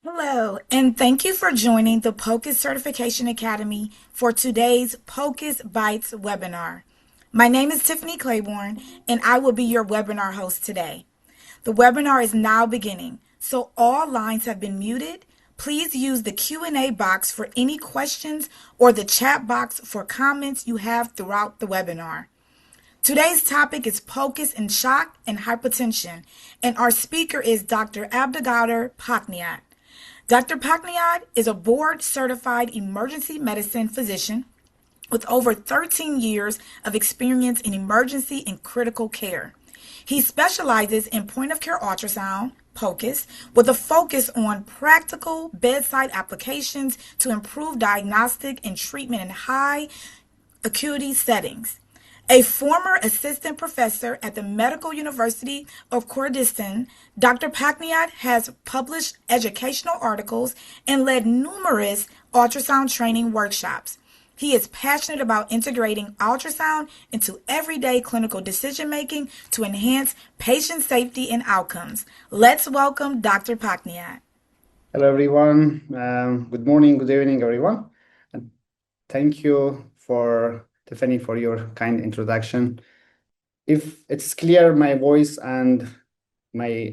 Hello, and thank you for joining the POCUS Certification Academy for today's POCUS Bites webinar. My name is Tiffany Claiborne, and I will be your webinar host today. The webinar is now beginning, so all lines have been muted. Please use the Q&A box for any questions or the chat box for comments you have throughout the webinar. Today's topic is POCUS in shock and hypotension, and our speaker is Dr. Abdulkader Pakniat. Dr. Pakniat is a board-certified emergency medicine physician with over 13 years of experience in emergency and critical care. He specializes in point-of-care ultrasound, POCUS, with a focus on practical bedside applications to improve diagnostic and treatment in high acuity settings. A former assistant professor at the Medical University of Kurdistan, Dr. Pakniat has published educational articles and led numerous ultrasound training workshops. He is passionate about integrating ultrasound into everyday clinical decision making to enhance patient safety and outcomes. Let's welcome Dr. Pakniat. Hello, everyone. Good morning, good evening, everyone. And thank you for Tiffany for your kind introduction. If it's clear, my voice and my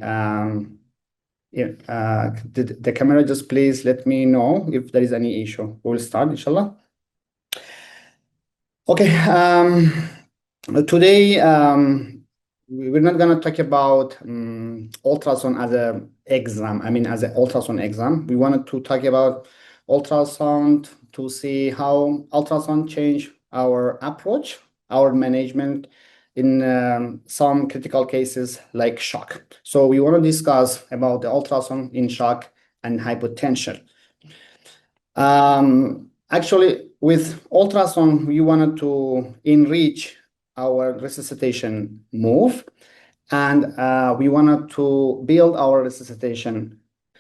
the camera, just please let me know if there is any issue. We'll start, inshallah. Okay. Today we're not going to talk about ultrasound as a exam. As an ultrasound exam. We wanted to talk about ultrasound to see how ultrasound change our approach, our management in some critical cases like shock. So we want to discuss about the ultrasound in shock and hypotension. Actually, with ultrasound, we wanted to enrich our resuscitation move, and we wanted to build our resuscitation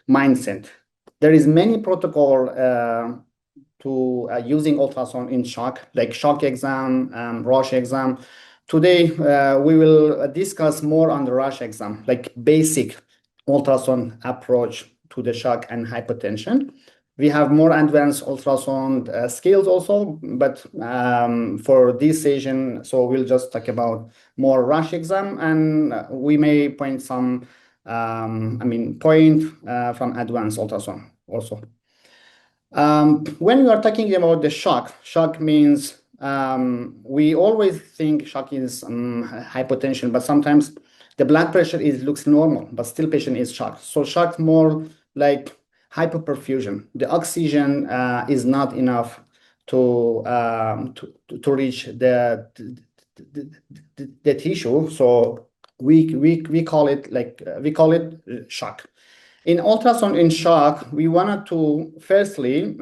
mindset. There is many protocol to using ultrasound in shock, like shock exam, rush exam. Today, we will discuss more on the rush exam, like basic ultrasound approach to the shock and hypotension. We have more advanced ultrasound skills also, but for this session, so we'll just talk about more rush exam, and we may point some, point from advanced ultrasound also. When we are talking about the shock means we always think shock is hypotension, but sometimes the blood pressure looks normal, but still patient is shocked. So shock more like hypoperfusion. The oxygen is not enough to reach the tissue. So we call it shock. In ultrasound in shock, we wanted to firstly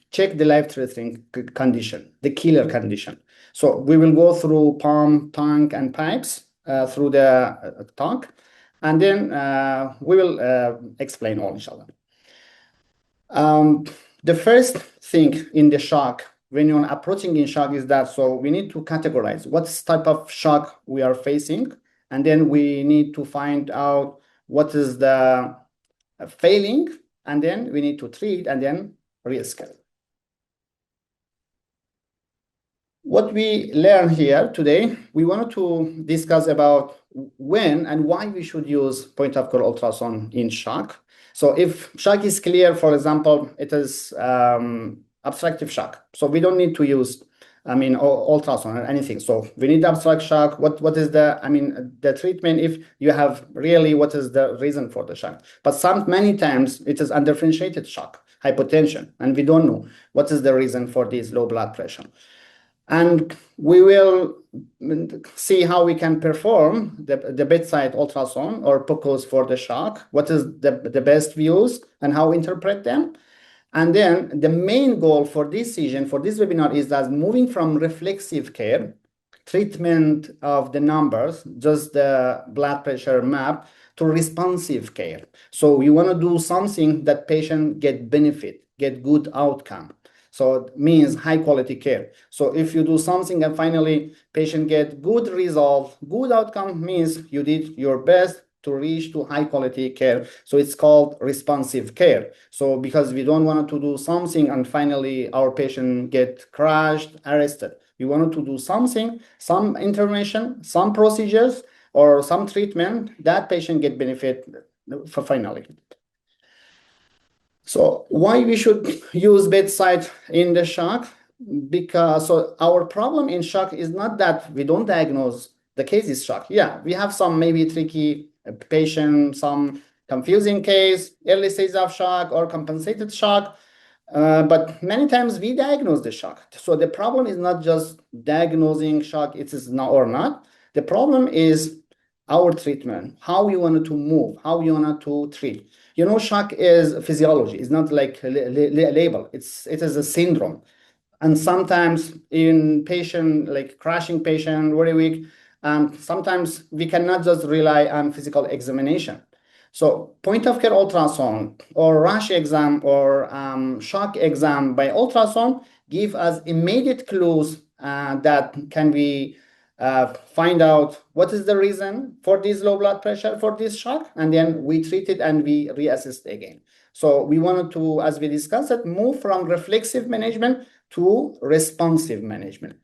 check the life-threatening condition, the killer condition. So we will go through pump, tank, and pipes through the tank, and then we will explain all, inshallah. The first thing in the shock, when you're approaching in shock, is that so we need to categorize what type of shock we are facing, and then we need to find out what is the failing, and then we need to treat and then reschedule. What we learn here today, we wanted to discuss about when and why we should use point-of-care ultrasound in shock. So if shock is clear, for example, it is obstructive shock. So we don't need to use, ultrasound or anything. So we need obstructive shock. What is the treatment if you have really, what is the reason for the shock? But many times it is undifferentiated shock, hypotension, and we don't know what is the reason for this low blood pressure. And we will see how we can perform the bedside ultrasound or POCUS for the shock, what is the best views and how interpret them. And then the main goal for this session, for this webinar, is that moving from reflexive care, treatment of the numbers, just the blood pressure map, to responsive care. So we want to do something that patient get benefit, get good outcome. So it means high quality care. So if you do something and finally patient get good result, good outcome means you did your best to reach to high quality care. So it's called responsive care. So because we don't want to do something and finally our patient get crushed, arrested. We wanted to do something, some intervention, some procedures, or some treatment that patient get benefit for finally. So why we should use bedside in the shock? Because so our problem in shock is not that we don't diagnose the case is shock. Yeah, we have some maybe tricky patient, some confusing case, early stage of shock or compensated shock. But many times we diagnose the shock. So the problem is not just diagnosing shock, it is not or not. The problem is our treatment, how we wanted to move, how we wanted to treat. You know, shock is physiology. It's not like a label. It is a syndrome. And sometimes in patient, like crashing patient, very weak, sometimes we cannot just rely on physical examination. So point of care ultrasound or rush exam or shock exam by ultrasound give us immediate clues that can we find out what is the reason for this low blood pressure, for this shock, and then we treat it and we reassess again. So we wanted to, as we discussed it, move from reflexive management to responsive management.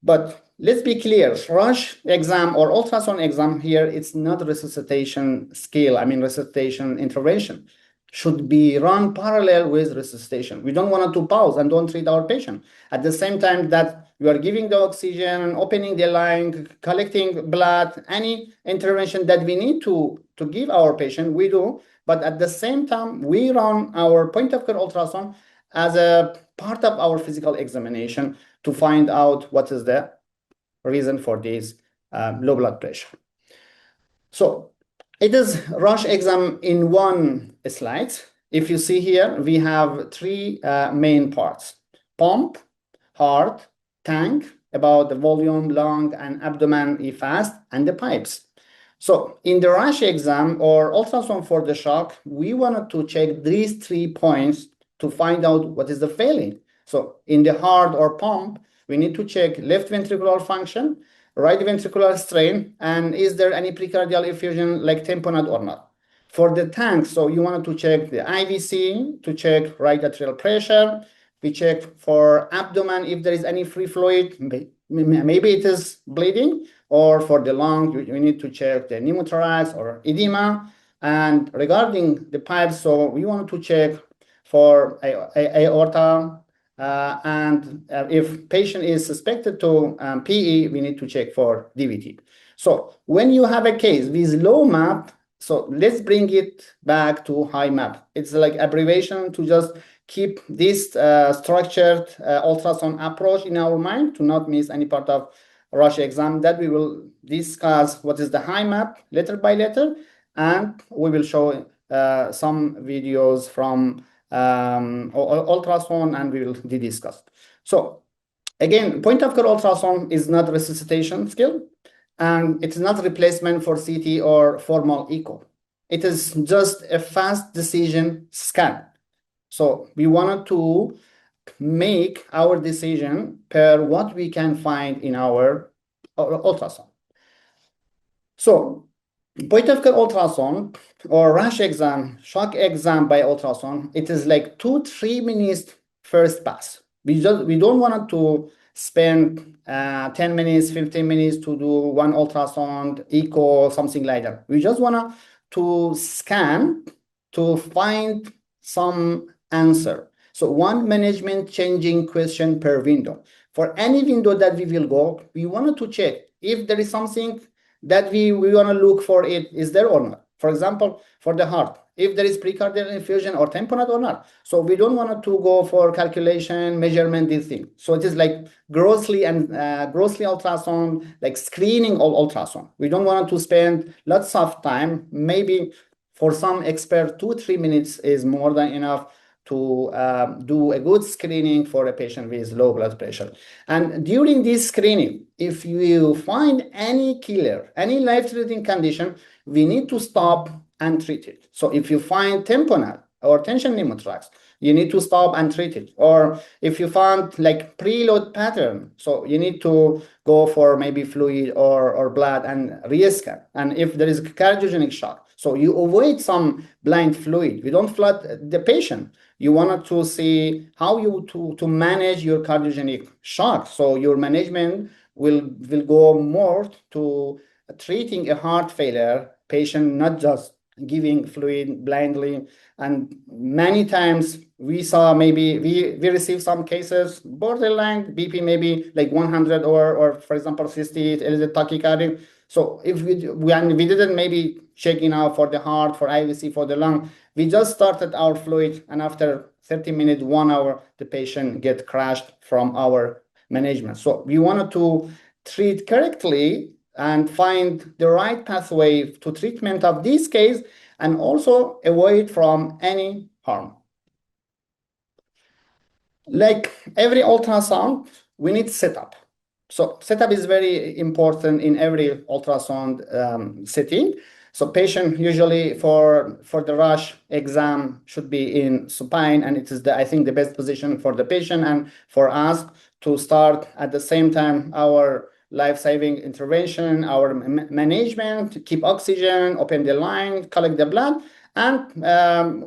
But let's be clear, rush exam or ultrasound exam here, it's not resuscitation skill, resuscitation intervention. Should be run parallel with resuscitation. We don't want to pause and don't treat our patient. At the same time that we are giving the oxygen, opening the line, collecting blood, any intervention that we need to give our patient, we do. But at the same time, we run our point of care ultrasound as a part of our physical examination to find out what is the reason for this low blood pressure. So it is rush exam in one slide. If you see here, we have three main parts: pump, heart, tank, about the volume, lung, and abdomen, fast, and the pipes. So in the rush exam or ultrasound for the shock, we wanted to check these 3 points to find out what is the failing. So in the heart or pump, we need to check left ventricular function, right ventricular strain, and is there any precardial effusion like tamponade or not. For the tank, so you wanted to check the IVC, to check right atrial pressure. We check for abdomen if there is any free fluid, maybe it is bleeding, or for the lung, you need to check the pneumothorax or edema. And regarding the pipes, so we want to check for aorta, and if patient is suspected to PE, we need to check for DVT. So when you have a case with low MAP, so let's bring it back to high MAP. It's like abbreviation to just keep this structured ultrasound approach in our mind to not miss any part of rush exam, that we will discuss what is the high MAP letter by letter, and we will show some videos from ultrasound, and we will discuss. So again, point of care ultrasound is not resuscitation skill, and it's not replacement for CT or formal echo. It is just a fast decision scan. So we wanted to make our decision per what we can find in our ultrasound. So point of care ultrasound or rush exam, shock exam by ultrasound, it is like 2-3 minutes first pass. We don't want to spend 10 minutes, 15 minutes to do one ultrasound, echo, something like that. We just want to scan to find some answer. So one management changing question per window. For any window that we will go, we wanted to check if there is something that we want to look for it, is there or not. For example, for the heart, if there is precardial infusion or tamponade or not. So we don't want to go for calculation, measurement, this thing. So it is like grossly ultrasound, like screening all ultrasound. We don't want to spend lots of time. Maybe for some expert, 2-3 minutes is more than enough to do a good screening for a patient with low blood pressure. And during this screening, if you find any killer, any life-threatening condition, we need to stop and treat it. So if you find tamponade or tension pneumothorax, you need to stop and treat it. Or if you found like preload pattern, so you need to go for maybe fluid or blood and re-scan. And if there is cardiogenic shock, so you avoid some blind fluid. You don't flood the patient. You wanted to see how you to manage your cardiogenic shock. So your management will go more to treating a heart failure patient, not just giving fluid blindly. And many times we saw, maybe we received some cases borderline BP, maybe like 100, or for example 60, it is a tachycardic. So if when we didn't maybe checking out for the heart, for IVC, for the lung, we just started our fluid, and after 30 minutes, 1 hour, the patient get crashed from our management. So we wanted to treat correctly and find the right pathway to treatment of this case, and also avoid from any harm. Like every ultrasound, we need setup. So setup is very important in every ultrasound setting. So patient usually for the rush exam should be in supine, and it is I think the best position for the patient and for us to start at the same time our life-saving intervention, our management, keep oxygen, open the line, collect the blood. And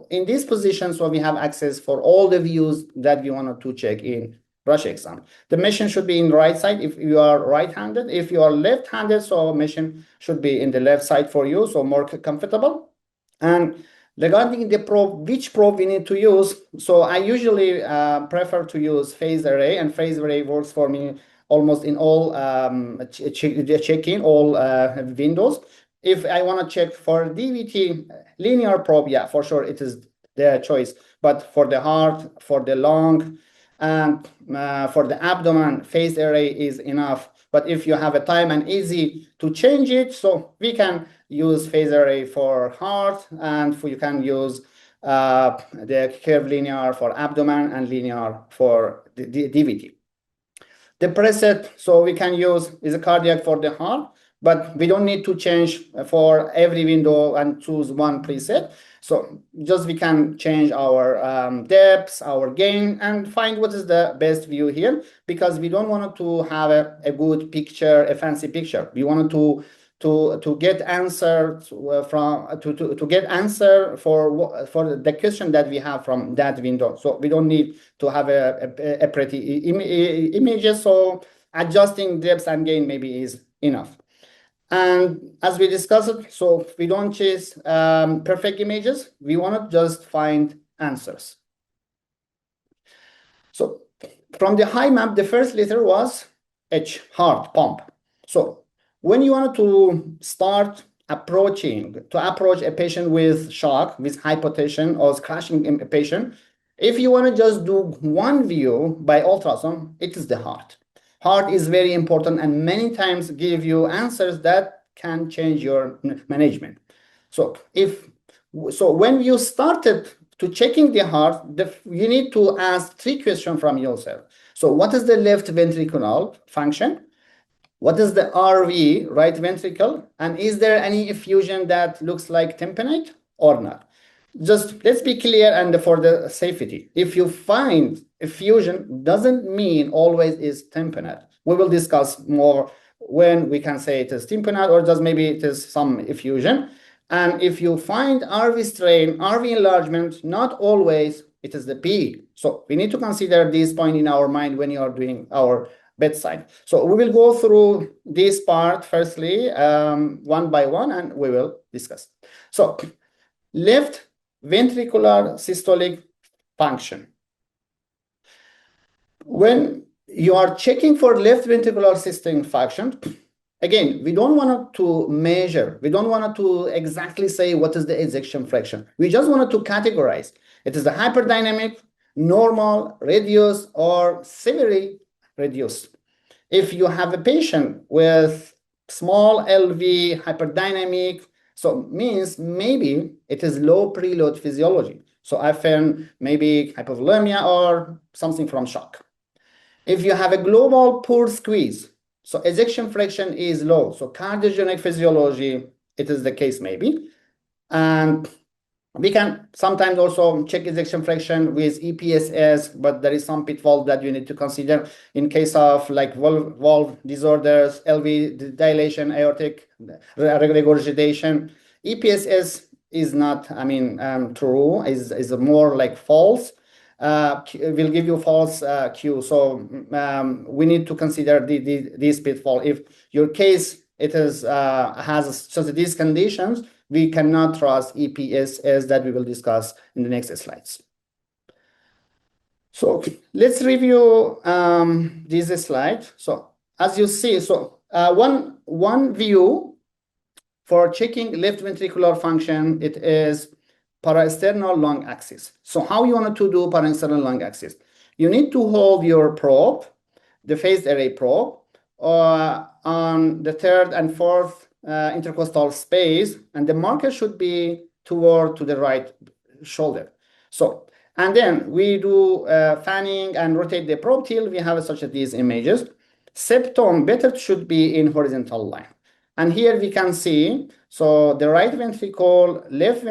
in this position, so we have access for all the views that we wanted to check in rush exam. The machine should be in the right side if you are right-handed. If you are left-handed, so machine should be in the left side for you, so more comfortable. And regarding the probe, which probe we need to use, so I usually prefer to use phase array, and phase array works for me almost in all checking all windows. If I want to check for DVT linear probe, yeah, for sure it is their choice. But for the heart, for the lung, and for the abdomen, phase array is enough. But if you have a time and easy to change it, so we can use phase array for heart, and you can use the curve linear for abdomen and linear for the DVT. The preset, so we can use is a cardiac for the heart, but we don't need to change for every window and choose one preset. So just we can change our depths, our gain, and find what is the best view here, because we don't want to have a good picture, a fancy picture. We wanted to get answer from to get answer for the question that we have from that window. So we don't need to have a pretty images. So adjusting depth and gain maybe is enough. And as we discussed, so we don't chase perfect images. We want to just find answers. So from the high map, the first letter was H, heart, pump. So when you want to start approach a patient with shock, with hypotension or crashing a patient, if you want to just do one view by ultrasound, it is the heart. Heart is very important and many times give you answers that can change your management. So when you started to checking the heart, you need to ask 3 questions from yourself. So what is the left ventricular function? What is the RV, right ventricle? And is there any effusion that looks like tamponade or not? Just let's be clear, and for the safety, if you find effusion, doesn't mean always is tamponade. We will discuss more when we can say it is tamponade or just maybe it is some effusion. And if you find RV strain, RV enlargement, not always it is the PE. So we need to consider this point in our mind when you are doing our bedside. So we will go through this part firstly, one by one, and we will discuss. So left ventricular systolic function. When you are checking for left ventricular systolic function, again, we don't want to measure. We don't want to exactly say what is the ejection fraction. We just wanted to categorize. It is the hyperdynamic, normal, reduced, or severely reduced. If you have a patient with small LV hyperdynamic, so means maybe it is low preload physiology. So often maybe hypovolemia or something from shock. If you have a global poor squeeze, so ejection fraction is low. So cardiogenic physiology, it is the case maybe. And We can sometimes also check ejection fraction with EPSS, but there is some pitfall that you need to consider in case of like valve disorders, LV dilation, aortic regurgitation. EPSS is not, true, is more like false. Will give you false cue. So we need to consider this pitfall. If your case has such these conditions, we cannot trust EPSS that we will discuss in the next slides. So let's review this slide. So as you see, one view for checking left ventricular function, it is paraexternal lung axis. So how you want to do paraexternal lung axis? You need to hold your probe, the phased array probe, on the third and fourth intercostal space, and the marker should be to the right shoulder. So, and then we do fanning and rotate the probe till we have such as these images. Septum better should be in horizontal line. And here we can see, so the right ventricle, left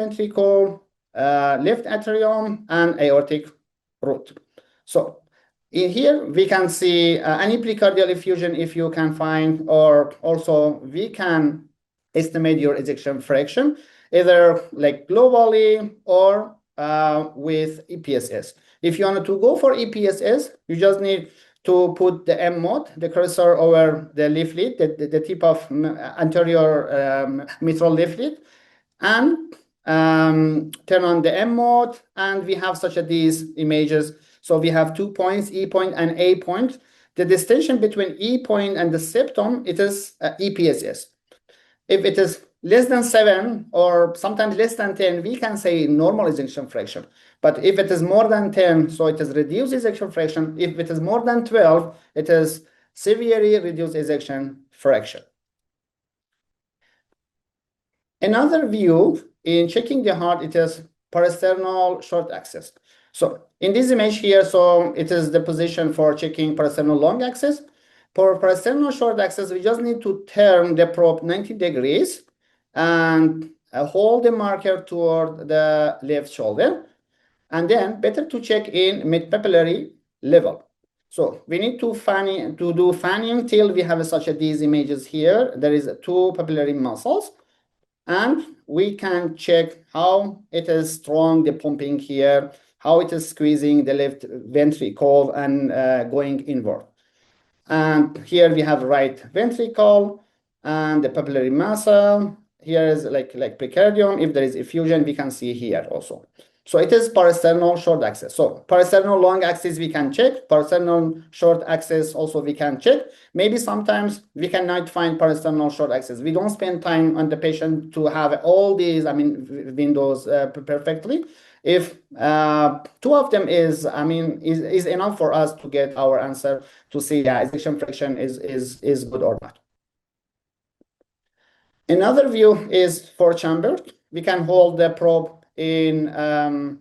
atrium, and aortic root. So in here, we can see any precardial effusion if you can find, or also we can estimate your ejection fraction, either like globally or with EPSS. If you want to go for EPSS, you just need to put the M mode, the cursor over the leaflet, the tip of anterior mitral leaflet, and turn on the M mode, and we have such these images. So we have 2 points, E point and A point. The distinction between E point and the septum, it is EPSS. If it is less than 7 or sometimes less than 10, we can say normal ejection fraction. But if it is more than 10, so it is reduced ejection fraction. If it is more than 12, it is severely reduced ejection fraction. Another view in checking the heart, it is paraexternal short axis. So in this image here, so it is the position for checking paraexternal long axis. For paraexternal short axis, we just need to turn the probe 90 degrees and hold the marker toward the left shoulder. And then better to check in mid-papillary level. So we need to do fanning till we have such these images here. There is 2 papillary muscles. And we can check how it is strong, the pumping here, how it is squeezing the left ventricle and going inward. And here we have right ventricle and the papillary muscle. Here is like precardium. If there is effusion, we can see here also. So it is paraexternal short axis. So paraexternal long axis we can check. Paraexternal short axis also we can check. Maybe sometimes we cannot find paraexternal short axis. We don't spend time on the patient to have all these, windows perfectly. If 2 of them is enough for us to get our answer to see ejection fraction is good or not. Another view is for chamber. We can hold the probe in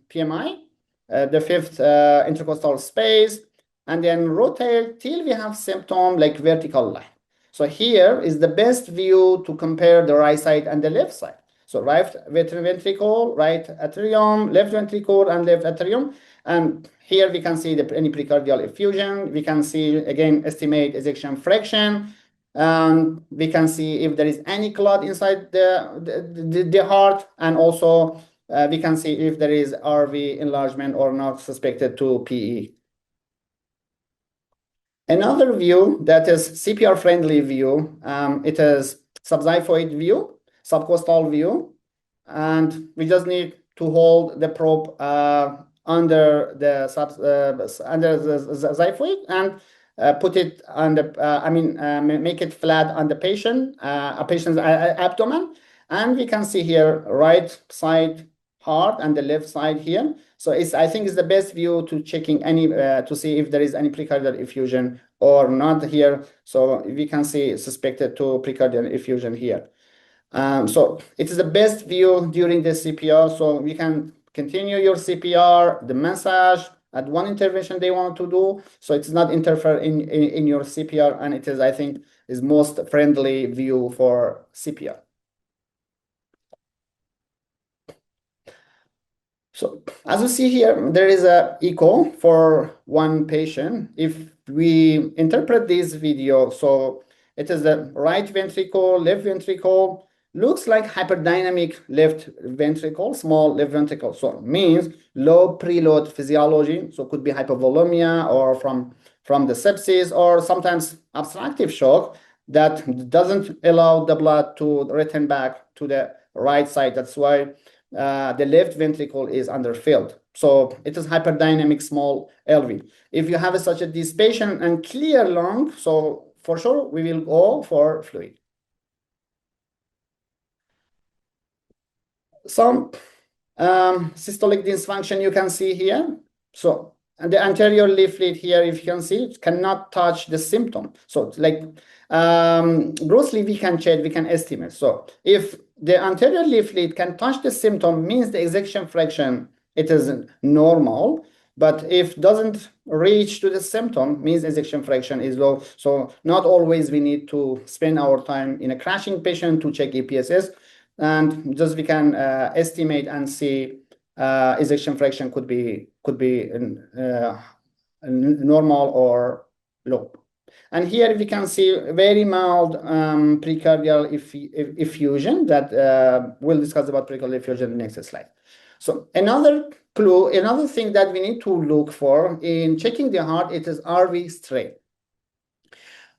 PMI, the 5th intercostal space, and then rotate till we have symptom like vertical line. So here is the best view to compare the right side and the left side. So right ventricle, right atrium, left ventricle, and left atrium. And here we can see any precardial effusion. We can see, again, estimate ejection fraction. We can see if there is any clot inside the heart, and also we can see if there is RV enlargement or not suspected to PE. Another view that is CPR-friendly view, it is subxiphoid view, subcostal view, and we just need to hold the probe under the xiphoid and put it on the, make it flat on the patient's abdomen, and we can see here right side heart and the left side here. So I think it's the best view to checking any to see if there is any precardial effusion or not here. So we can see suspected to precardial effusion here. So it is the best view during the CPR. So we can continue your CPR, the massage at one intervention they want to do. So it's not interfere in your CPR, and it is, I think, is most friendly view for CPR. As you see here, there is a echo for one patient. If we interpret this video, so it is the right ventricle, left ventricle, looks like hyperdynamic left ventricle, small left ventricle. So it means low preload physiology. So it could be hypovolemia or from the sepsis or sometimes obstructive shock that doesn't allow the blood to return back to the right side. That's why the left ventricle is underfilled. So it is hyperdynamic small LV. If you have such a this patient and clear lung, so for sure we will go for fluid. Some systolic dysfunction you can see here. So and the anterior leaflet here, if you can see, it cannot touch the symptom. So like grossly we can check, we can estimate. So if the anterior leaflet can touch the symptom, means the ejection fraction, it is normal. But if doesn't reach to the symptom, means ejection fraction is low. So not always we need to spend our time in a crashing patient to check EPSS. And just we can estimate and see ejection fraction could be normal or low. And here we can see very mild precardial effusion that we'll discuss about precardial effusion in the next slide. So another clue, another thing that we need to look for in checking the heart, it is RV strain.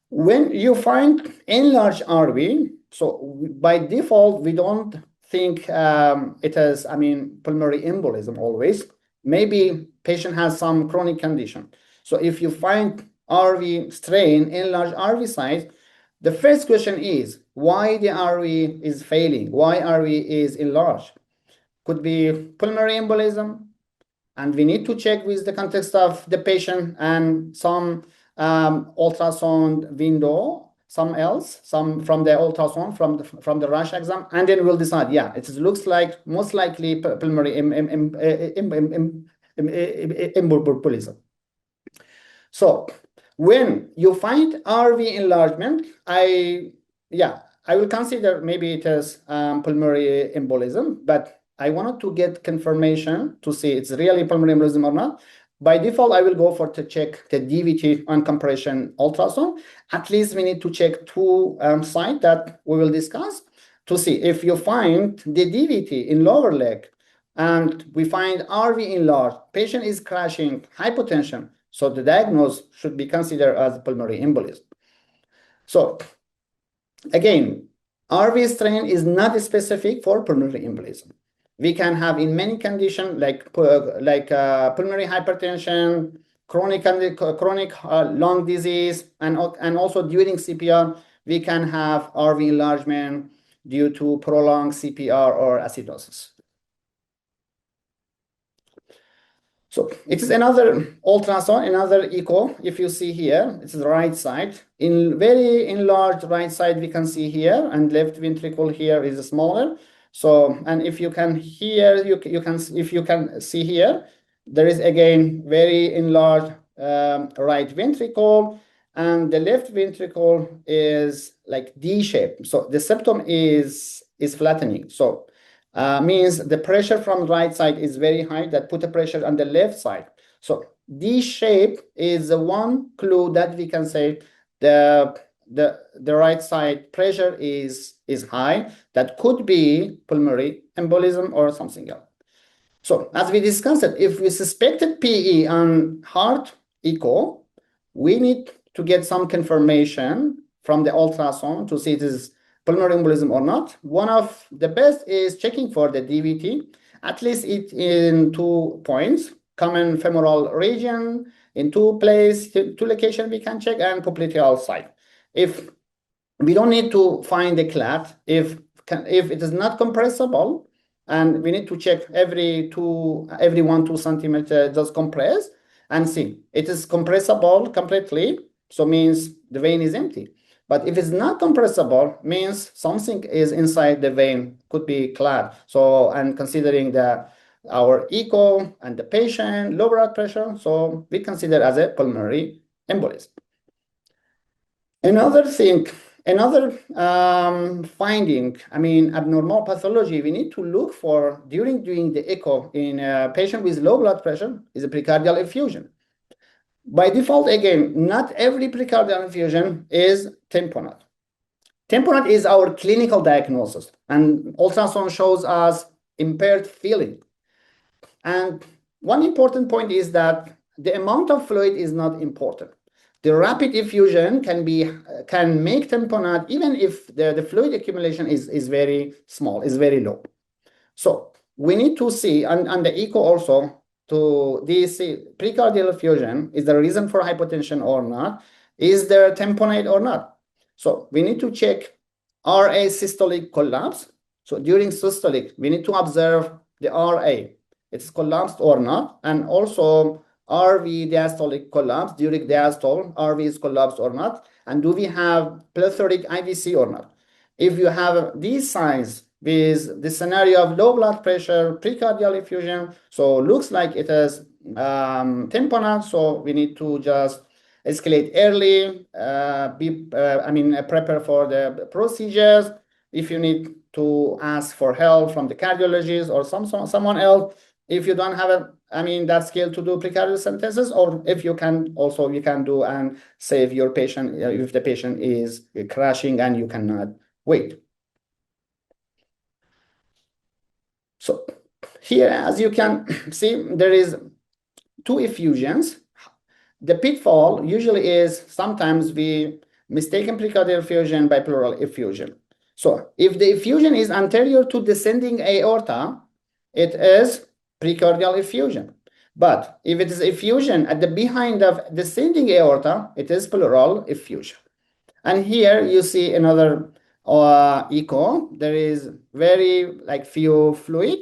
When you find enlarged RV, so by default, we don't think it is, pulmonary embolism always. Maybe patient has some chronic condition. So if you find RV strain, enlarged RV size, the first question is why the RV is failing, why RV is enlarged. Could be pulmonary embolism, and we need to check with the context of the patient and some ultrasound window, some from the ultrasound, from the rush exam, and then we'll decide, yeah, it looks like most likely pulmonary embolism. So when you find RV enlargement, I will consider maybe it is pulmonary embolism, but I wanted to get confirmation to see it's really pulmonary embolism or not. By default, I will go for to check the DVT on compression ultrasound. At least we need to check two sites that we will discuss to see if you find the DVT in lower leg and we find RV enlarged, patient is crashing, hypotension. So the diagnosis should be considered as pulmonary embolism. So again, RV strain is not specific for pulmonary embolism. We can have in many conditions like pulmonary hypertension, chronic lung disease, and also during CPR, we can have RV enlargement due to prolonged CPR or acidosis. So it is another ultrasound, another echo. If you see here, it's the right side. In very enlarged right side, we can see here, and left ventricle here is smaller. So, and if you can hear, if you can see here, there is again very enlarged right ventricle, and the left ventricle is like D-shaped. So the septum is flattening. So means the pressure from the right side is very high that put the pressure on the left side. So D shape is the one clue that we can say the right side pressure is high. That could be pulmonary embolism or something else. So as we discussed it, if we suspected PE on heart echo, we need to get some confirmation from the ultrasound to see it is pulmonary embolism or not. One of the best is checking for the DVT, at least it in 2 points, common femoral region, in 2 places, 2 locations we can check, and popliteal site. If we don't need to find the clot, if it is not compressible, and we need to check every 1-2 centimeters just compress and see it is compressible completely, so means the vein is empty. But if it's not compressible, means something is inside the vein, could be clot. So, and considering our echo and the patient, low blood pressure, so we consider as a pulmonary embolism. Another thing Another finding, abnormal pathology we need to look for during doing the echo in a patient with low blood pressure is a precardial effusion. By default, again, not every precardial effusion is tamponade. Tamponade is our clinical diagnosis, and ultrasound shows us impaired feeling. And one important point is that the amount of fluid is not important. The rapid effusion can make tamponade even if the fluid accumulation is very small, is very low. So we need to see, and the echo also, to this precardial effusion, is the reason for hypotension or not? Is there tamponade or not? So we need to check RA systolic collapse. So during systolic, we need to observe the RA. It's collapsed or not, and also RV diastolic collapse during diastole, RV is collapsed or not, and do we have plethoric IVC or not? If you have these signs with the scenario of low blood pressure, precardial effusion, so looks like it is tamponade, so we need to just escalate early, prepare for the procedures. If you need to ask for help from the cardiologist or someone else, if you don't have that skill to do precardial centesis, or if you can also, you can do and save your patient if the patient is crashing and you cannot wait. So here, as you can see, there is two effusions. The pitfall usually is sometimes we mistaken precardial effusion by pleural effusion. So if the effusion is anterior to descending aorta, it is precardial effusion. But if it is effusion at the behind of descending aorta, it is pleural effusion. And here you see another echo. There is very few fluid,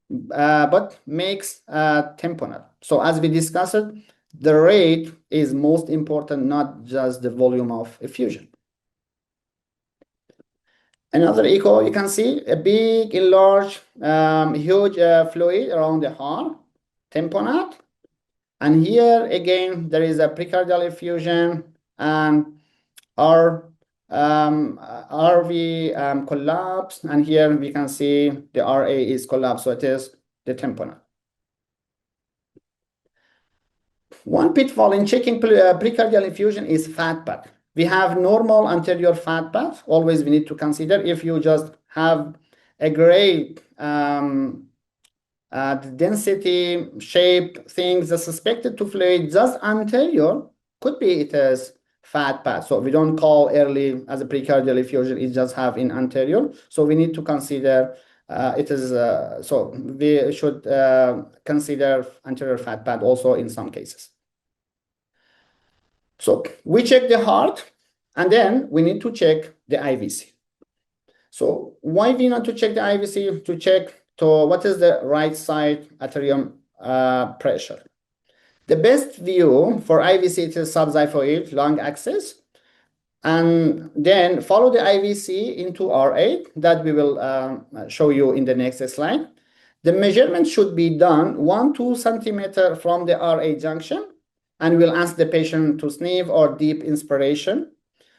but makes tamponade. So as we discussed, the rate is most important, not just the volume of effusion. Another echo, you can see a big, enlarged, huge fluid around the heart, tamponade. And here again, there is a precardial effusion and RV collapse. And here we can see the RA is collapsed, so it is the tamponade. One pitfall in checking precardial effusion is fat pad. We have normal anterior fat pad. Always we need to consider if you just have a great density, shape, things that suspected to fluid just anterior, could be it is fat pad. So we don't call early as a precardial effusion, it just have in anterior. So we need to consider so we should consider anterior fat pad also in some cases. So we check the heart, and then we need to check the IVC. So why we need to check the IVC? To check what is the right side atrium pressure. The best view for IVC is subxiphoid lung axis, and then follow the IVC into R8 that we will show you in the next slide. The measurement should be done 1-2 centimeters from the R8 junction, and we'll ask the patient to sniff or deep inspiration.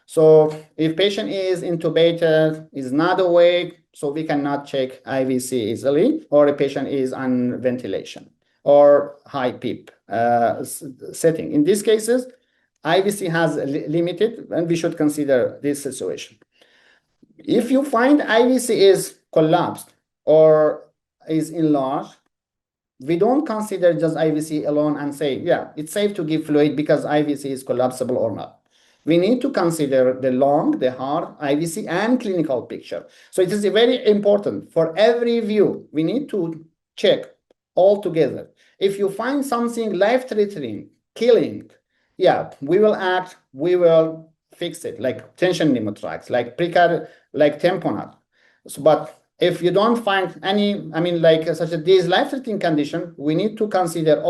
So if patient is intubated, is not awake, so we cannot check IVC easily, or a patient is on ventilation or high PEEP setting. In these cases, IVC has limited, and we should consider this situation. If you find IVC is collapsed or is enlarged, we don't consider just IVC alone and say, yeah, it's safe to give fluid because IVC is collapsible or not. We need to consider the lung, the heart, IVC, and clinical picture. So it is very important for every view. We need to check all together. If you find something life-threatening, killing, yeah, we will act, we will fix it, like tension pneumothorax, like tamponade. So, but if you don't find any, such as this life-threatening condition, we need to consider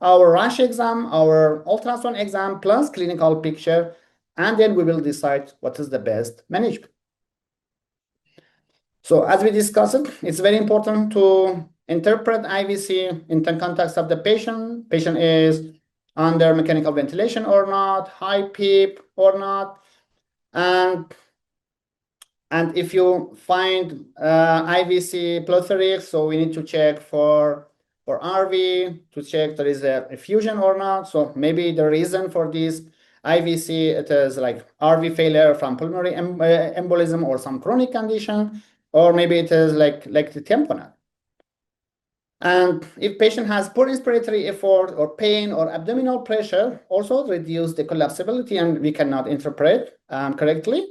our rush exam, our ultrasound exam, plus clinical picture, and then we will decide what is the best management. So as we discussed, it's very important to interpret IVC in the context of the patient. Patient is under mechanical ventilation or not, high PEEP or not, And if you find IVC plethoric, so we need to check for RV to check there is a effusion or not. So maybe the reason for this IVC, it is like RV failure from pulmonary embolism or some chronic condition, or maybe it is like the tamponade. And if patient has poor inspiratory effort or pain or abdominal pressure, also reduce the collapsibility and we cannot interpret correctly.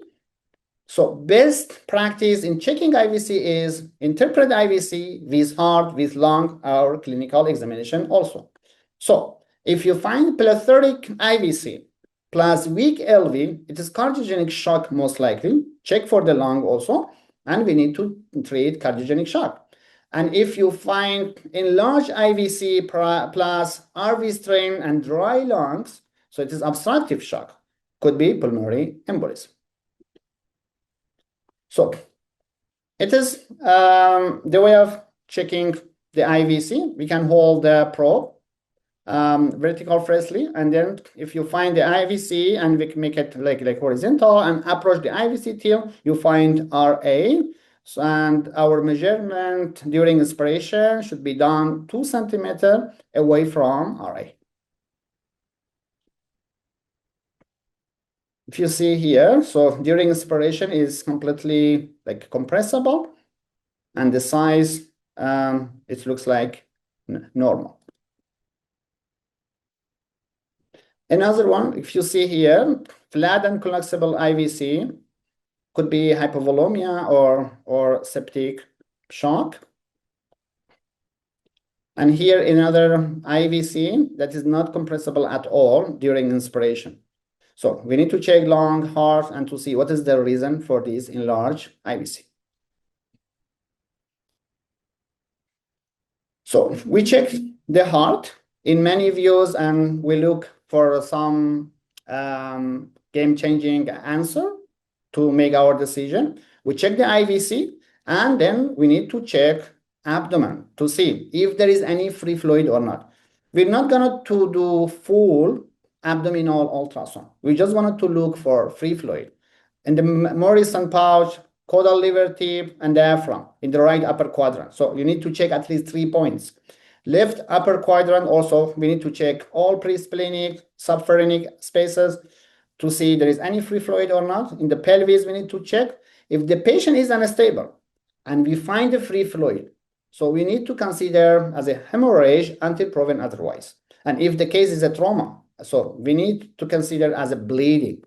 So best practice in checking IVC is interpret IVC with heart, with lung, or clinical examination also. So if you find plethoric IVC plus weak LV, it is cardiogenic shock most likely. Check for the lung also, and we need to treat cardiogenic shock. And if you find enlarged IVC plus RV strain and dry lungs, so it is obstructive shock, could be pulmonary embolism. So it is the way of checking the IVC. We can hold the probe vertical firstly, and then if you find the IVC and we can make it like horizontal and approach the IVC till you find RA. So, and our measurement during inspiration should be done 2 centimeters away from RA. If you see here, so during inspiration is completely like compressible, and the size, it looks like normal. Another one, if you see here, flat and collapsible IVC could be hypovolemia or septic shock. And here another IVC that is not compressible at all during inspiration. So we need to check lung, heart, and to see what is the reason for this enlarged IVC. So we check the heart in many views and we look for some game-changing answer to make our decision. We check the IVC and then we need to check abdomen to see if there is any free fluid or not. We're not going to do full abdominal ultrasound. We just wanted to look for free fluid. In the Morrison pouch, caudal liver tip, and diaphragm in the right upper quadrant. So you need to check at least 3 points. Left upper quadrant also, we need to check all presplenic, subphrenic spaces to see if there is any free fluid or not. In the pelvis, we need to check if the patient is unstable and we find the free fluid. So we need to consider as a hemorrhage until proven otherwise. And if the case is a trauma, so we need to consider as a bleeding.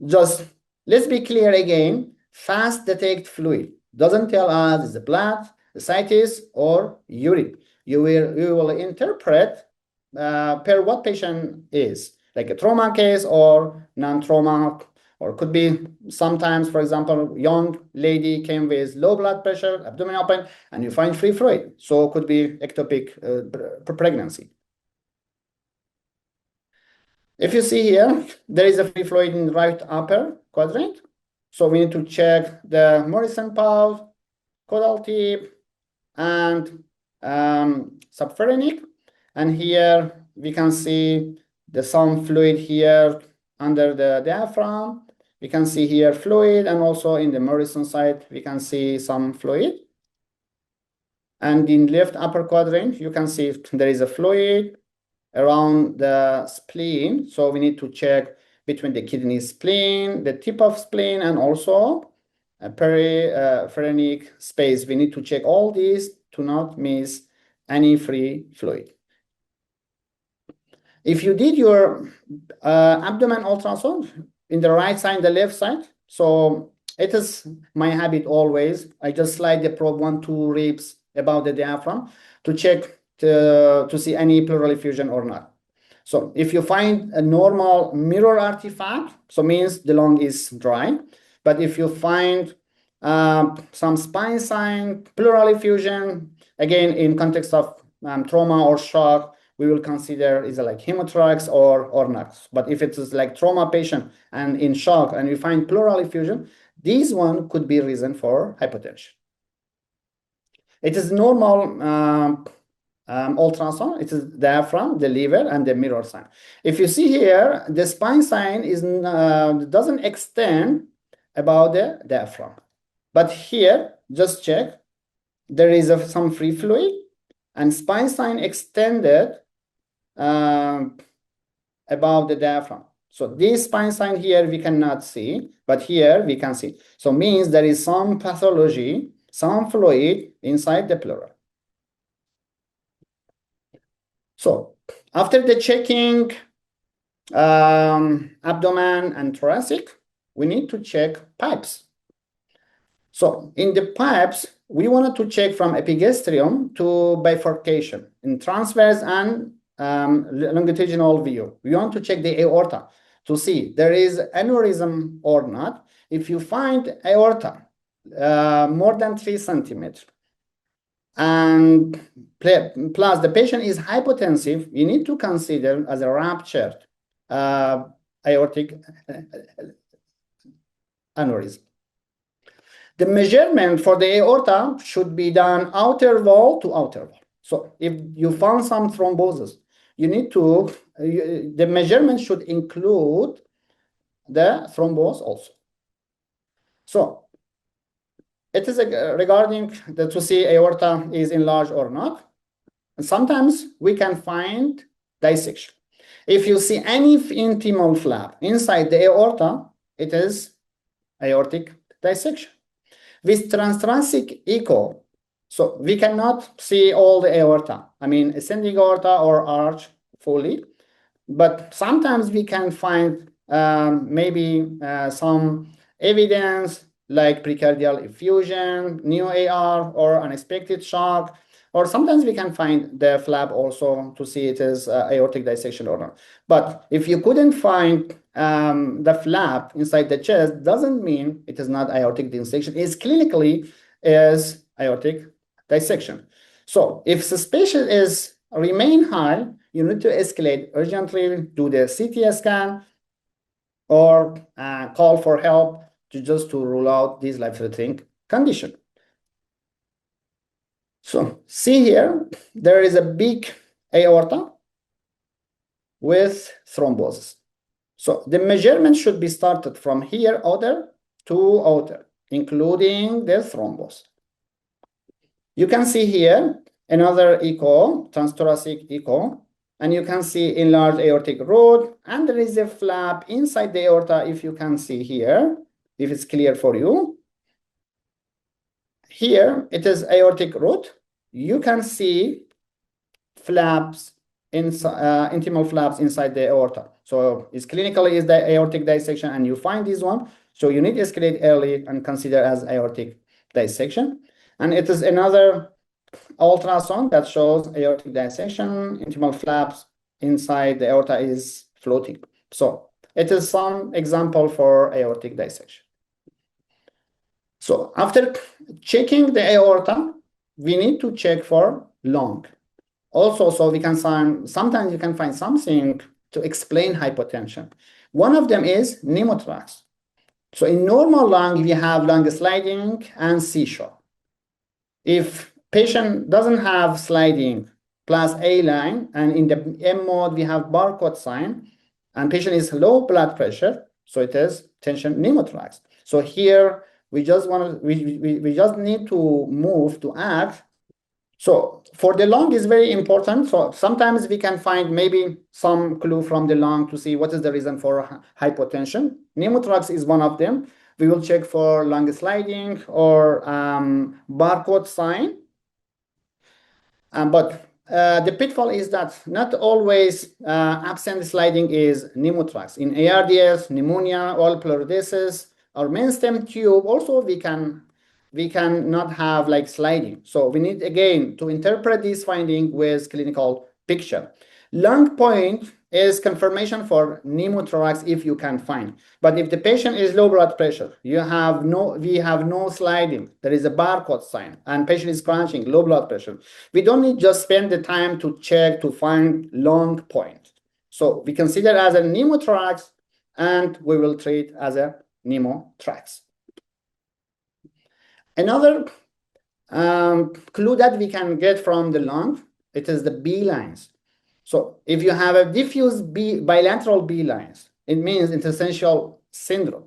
Just let's be clear again, fast detect fluid doesn't tell us it's the blood, ascites, or urine. You will interpret per what patient is, like a trauma case or non-trauma, or could be sometimes, for example, young lady came with low blood pressure, abdominal pain, and you find free fluid. So it could be ectopic pregnancy. If you see here, there is a free fluid in the right upper quadrant. So we need to check the Morrison pouch, caudal tip, and subphrenic. And here we can see some fluid here under the diaphragm. We can see here fluid, and also in the Morrison side, we can see some fluid. And in left upper quadrant, you can see there is a fluid around the spleen. So we need to check between the kidney spleen, the tip of spleen, and also a periphrenic space. We need to check all these to not miss any free fluid. If you did your abdomen ultrasound in the right side and the left side, so it is my habit always. I just slide the probe 1-2 ribs above the diaphragm to check to see any pleural effusion or not. So if you find a normal mirror artifact, so means the lung is dry. But if you find some spine sign, pleural effusion, again, in context of trauma or shock, we will consider is it like hemothorax or not. But if it is like trauma patient and in shock and we find pleural effusion, this one could be reason for hypotension. It is normal ultrasound. It is diaphragm, the liver, and the mirror sign. If you see here, the spine sign doesn't extend about the diaphragm. But here, just check, there is some free fluid, and spine sign extended above the diaphragm. So this spine sign here we cannot see, but here we can see. So means there is some pathology, some fluid inside the pleural. So after the checking abdomen and thoracic, we need to check pipes. So in the pipes, we wanted to check from epigastrium to bifurcation in transverse and longitudinal view. We want to check the aorta to see there is aneurysm or not. If you find aorta more than 3 centimeters, and plus the patient is hypotensive, you need to consider as a ruptured aortic aneurysm. The measurement for the aorta should be done outer wall to outer wall. So if you found some thrombosis, you need to, the measurement should include the thrombose also. So it is regarding to see aorta is enlarged or not. And sometimes we can find dissection. If you see any intimal flap inside the aorta, it is aortic dissection. With transthoracic echo, so we cannot see all the aorta, I mean ascending aorta or arch fully, but sometimes we can find maybe some evidence like precardial effusion, new AR, or unexpected shock, or sometimes we can find the flap also to see it is aortic dissection or not. But if you couldn't find the flap inside the chest, doesn't mean it is not aortic dissection. It's clinically is aortic dissection. So if suspicion is remain high, you need to escalate urgently, do the CT scan, or call for help to rule out this life-threatening condition. So see here, there is a big aorta with thrombosis. So the measurement should be started from here outer to outer, including the thrombus. You can see here another echo, transthoracic echo, and you can see enlarged aortic root, and there is a flap inside the aorta, if you can see here, if it's clear for you. Here, it is aortic root. You can see flaps, intimal flaps inside the aorta. So it's clinically is the aortic dissection, and you find this one. So you need to escalate early and consider as aortic dissection. And it is another ultrasound that shows aortic dissection, intimal flaps inside the aorta is floating. So it is some example for aortic dissection. So after checking the aorta, we need to check for lung. Also, so we can find, sometimes you can find something to explain hypotension. One of them is pneumothorax. So in normal lung, we have lung sliding and seashore. If patient doesn't have sliding plus A line, and in the M mode, we have barcode sign, and patient is low blood pressure, so it is tension pneumothorax. So here, we just need to move to act. So for the lung is very important. So sometimes we can find maybe some clue from the lung to see what is the reason for hypotension. Pneumothorax is one of them. We will check for lung sliding or barcode sign. But the pitfall is that not always absent sliding is pneumothorax. In ARDS, pneumonia, oral pleurodesis, or main stem tube, also we can not have like sliding. So we need again to interpret this finding with clinical picture. Lung point is confirmation for pneumothorax if you can find. But if the patient is low blood pressure, we have no sliding, there is a barcode sign, and patient is crunching, low blood pressure. We don't need just spend the time to check to find lung point. So we consider as a pneumothorax, and we will treat as a pneumothorax. Another clue that we can get from the lung it is the B lines. So if you have a diffuse bilateral B lines, it means interstitial syndrome.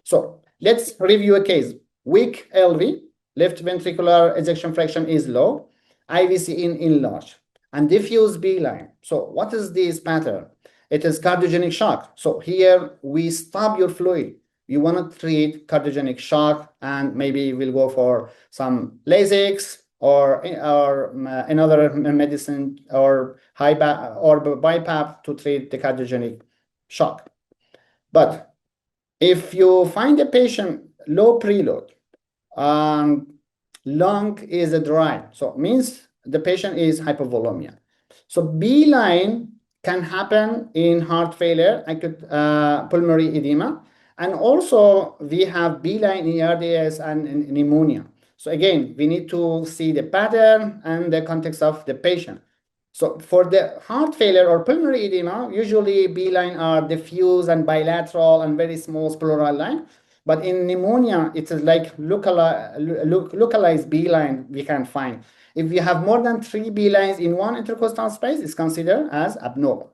So let's review a case. Weak LV, left ventricular ejection fraction is low, IVC in large, and diffuse B line. So what is this pattern? It is cardiogenic shock. So here we stop your fluid. You want to treat cardiogenic shock, and maybe we'll go for some Lasix or another medicine or BiPAP to treat the cardiogenic shock. But if you find a patient low preload, lung is dry, so it means the patient is hypovolemia. So B line can happen in heart failure, acute pulmonary edema, and also we have B line in ARDS and in pneumonia. So again, we need to see the pattern and the context of the patient. So for the heart failure or pulmonary edema, usually B line are diffuse and bilateral and very small pleural line. But in pneumonia, it is like localized B line we can find. If you have more than 3 B lines in one intercostal space, it's considered as abnormal.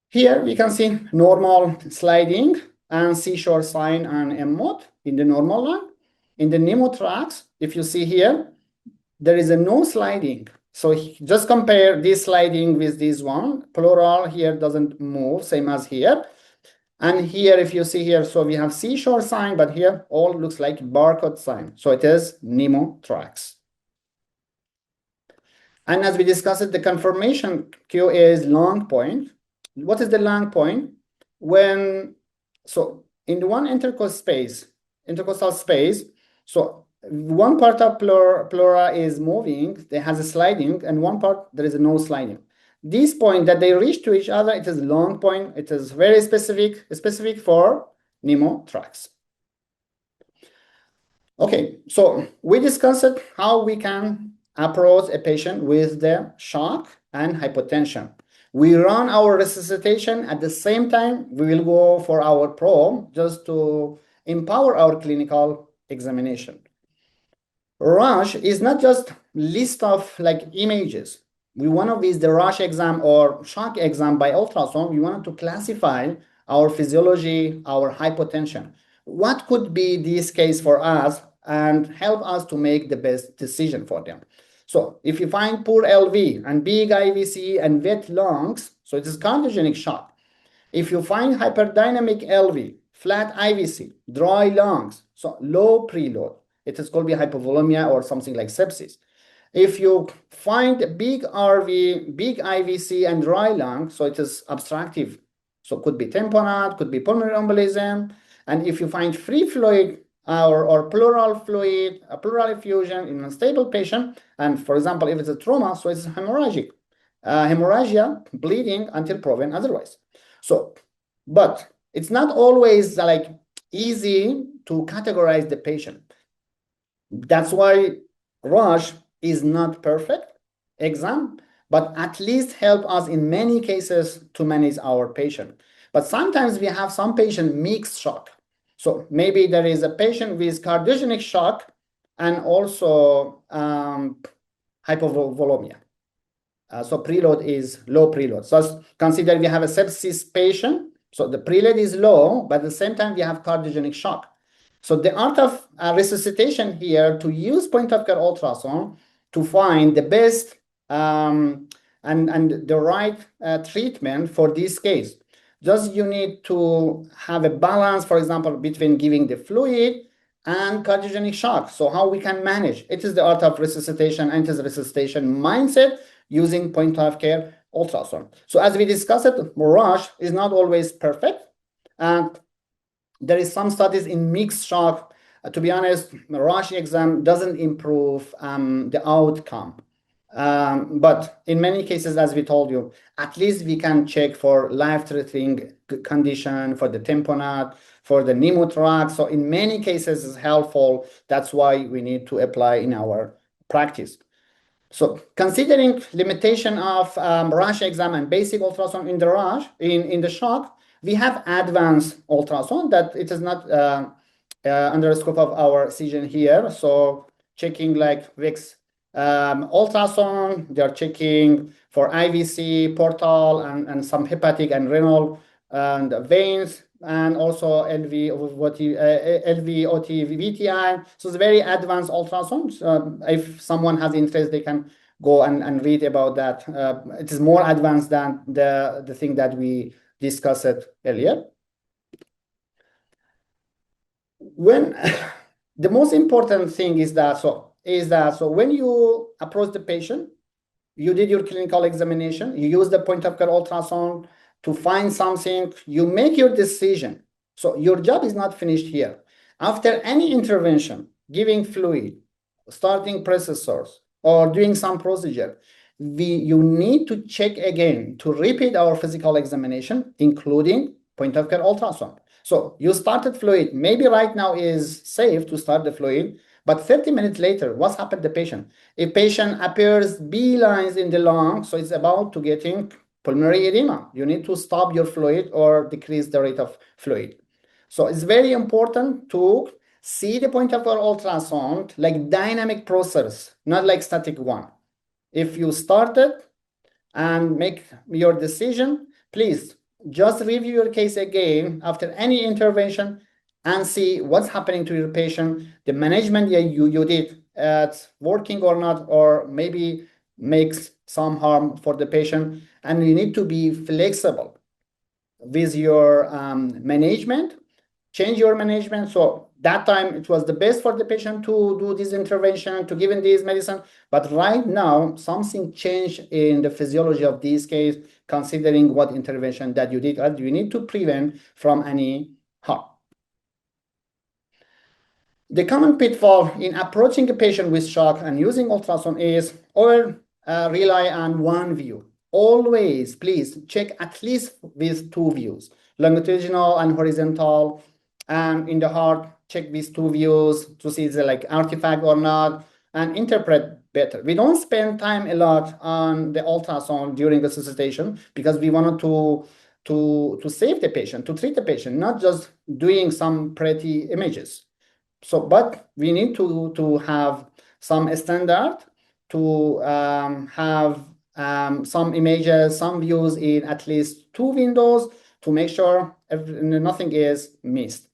Here we can see normal sliding and seashore sign and M mode in the normal line. In the pneumothorax, if you see here, there is no sliding. So just compare this sliding with this one. Pleural here doesn't move, same as here. And here, if you see here, so we have seashore sign, but here all looks like barcode sign. So it is pneumothorax. And as we discussed, the confirmation cue is long point. What is the long point? So in the one intercostal space, so one part of pleura is moving, there has a sliding, and one part there is no sliding. This point that they reach to each other, it is long point. It is very specific for pneumothorax. Okay, so we discussed how we can approach a patient with the shock and hypotension. We run our resuscitation at the same time. We will go for our probe just to empower our clinical examination. Rush is not just list of like images. We want to with the rush exam or shock exam by ultrasound, we want to classify our physiology, our hypotension. What could be this case for us and help us to make the best decision for them? So if you find poor LV and big IVC and wet lungs, so it is cardiogenic shock. If you find hyperdynamic LV, flat IVC, dry lungs, so low preload, it is called hypovolemia or something like sepsis. If you find big RV, big IVC and dry lung, so it is obstructive. So it could be tamponade, could be pulmonary embolism. And if you find free fluid or pleural fluid, a pleural effusion in a stable patient, and for example, if it's a trauma, so it's hemorrhagic. Hemorrhagia, bleeding until proven otherwise. So, but it's not always like easy to categorize the patient. That's why Rush is not perfect exam, but at least help us in many cases to manage our patient. But sometimes we have some patient mixed shock. So maybe there is a patient with cardiogenic shock and also hypovolemia. So preload is low preload. So consider we have a sepsis patient. So the preload is low, but at the same time we have cardiogenic shock. So the art of resuscitation here to use point-of-care ultrasound to find the best and the right treatment for this case. Just you need to have a balance, for example, between giving the fluid and cardiogenic shock. So how we can manage. It is the art of resuscitation and it is resuscitation mindset using point-of-care ultrasound. So as we discussed, Rush is not always perfect. And there is some studies in mixed shock. To be honest, Rush exam doesn't improve the outcome. But in many cases, as we told you, at least we can check for life-threatening condition, for the tamponade, for the pneumothorax. So in many cases, it's helpful. That's why we need to apply in our practice. So considering limitation of Rush exam and basic ultrasound in the Rush, in the shock, we have advanced ultrasound that it is not under the scope of our session here. So checking like VIX ultrasound. They're checking for IVC, portal, and some hepatic and renal and veins, and also LVOT, VTI. So it's very advanced ultrasound. If someone has interest, they can go and read about that. It is more advanced than the thing that we discussed earlier. When the most important thing is that when you approach the patient, you did your clinical examination, you use the point of care ultrasound to find something, you make your decision. So your job is not finished here. After any intervention, giving fluid, starting processors, or doing some procedure, you need to check again to repeat our physical examination, including point of care ultrasound. So you started fluid. Maybe right now is safe to start the fluid, but 30 minutes later, what's happened to the patient? A patient appears B lines in the lung, so it's about to getting pulmonary edema. You need to stop your fluid or decrease the rate of fluid. So it's very important to see the point of care ultrasound like dynamic process, not like static one. If you started and make your decision, please just review your case again after any intervention and see what's happening to your patient, the management you did, it's working or not, or maybe makes some harm for the patient. And you need to be flexible with your management, change your management. So that time it was the best for the patient to do this intervention, to give him this medicine. But right now, something changed in the physiology of this case, considering what intervention that you did, and you need to prevent from any harm. The common pitfall in approaching a patient with shock and using ultrasound is rely on one view. Always, please check at least with two views, longitudinal and horizontal. And in the heart, check these two views to see is it like artifact or not, and interpret better. We don't spend time a lot on the ultrasound during the resuscitation because we wanted to save the patient, to treat the patient, not just doing some pretty images. So, but we need to have some standard to have some images, some views in at least two windows to make sure nothing is missed.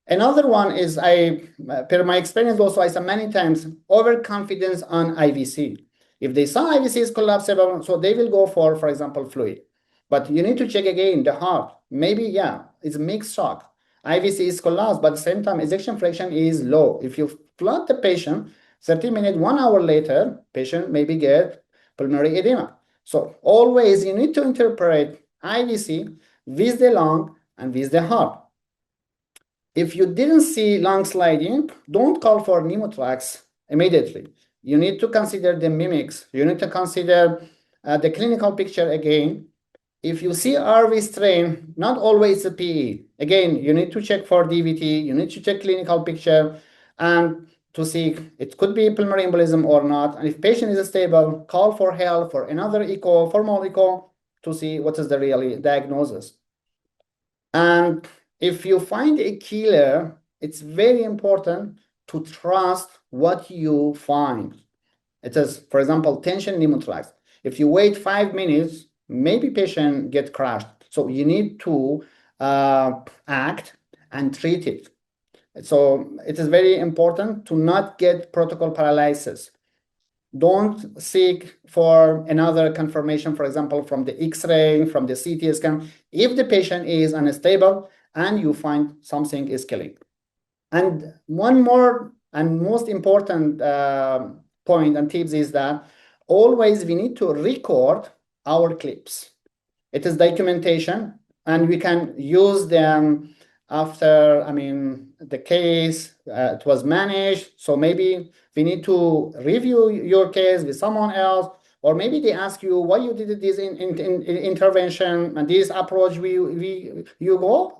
Another one is per my experience also, I saw many times overconfidence on IVC. If they saw IVC is collapsible, so they will go for example, fluid. But you need to check again the heart. Maybe, yeah, it's mixed shock. IVC is collapsed, but at the same time, ejection fraction is low. If you flood the patient, 30 minutes, 1 hour later, patient maybe get pulmonary edema. So always you need to interpret IVC with the lung and with the heart. If you didn't see lung sliding, don't call for pneumothorax immediately. You need to consider the mimics. You need to consider the clinical picture again. If you see RV strain, not always a PE. Again, you need to check for DVT. You need to check clinical picture and to see it could be pulmonary embolism or not. And if patient is stable, call for help for another echo, formal echo, to see what is the real diagnosis. And if you find a killer, it's very important to trust what you find. It is, for example, tension pneumothorax. If you wait 5 minutes, maybe patient get crushed. So you need to act and treat it. So it is very important to not get protocol paralysis. Don't seek for another confirmation, for example, from the X-ray, from the CT scan, if the patient is unstable and you find something is killing. And one more and most important point and tips is that always we need to record our clips. It is documentation, and we can use them after, the case, it was managed. So maybe we need to review your case with someone else, or maybe they ask you why you did this intervention and this approach you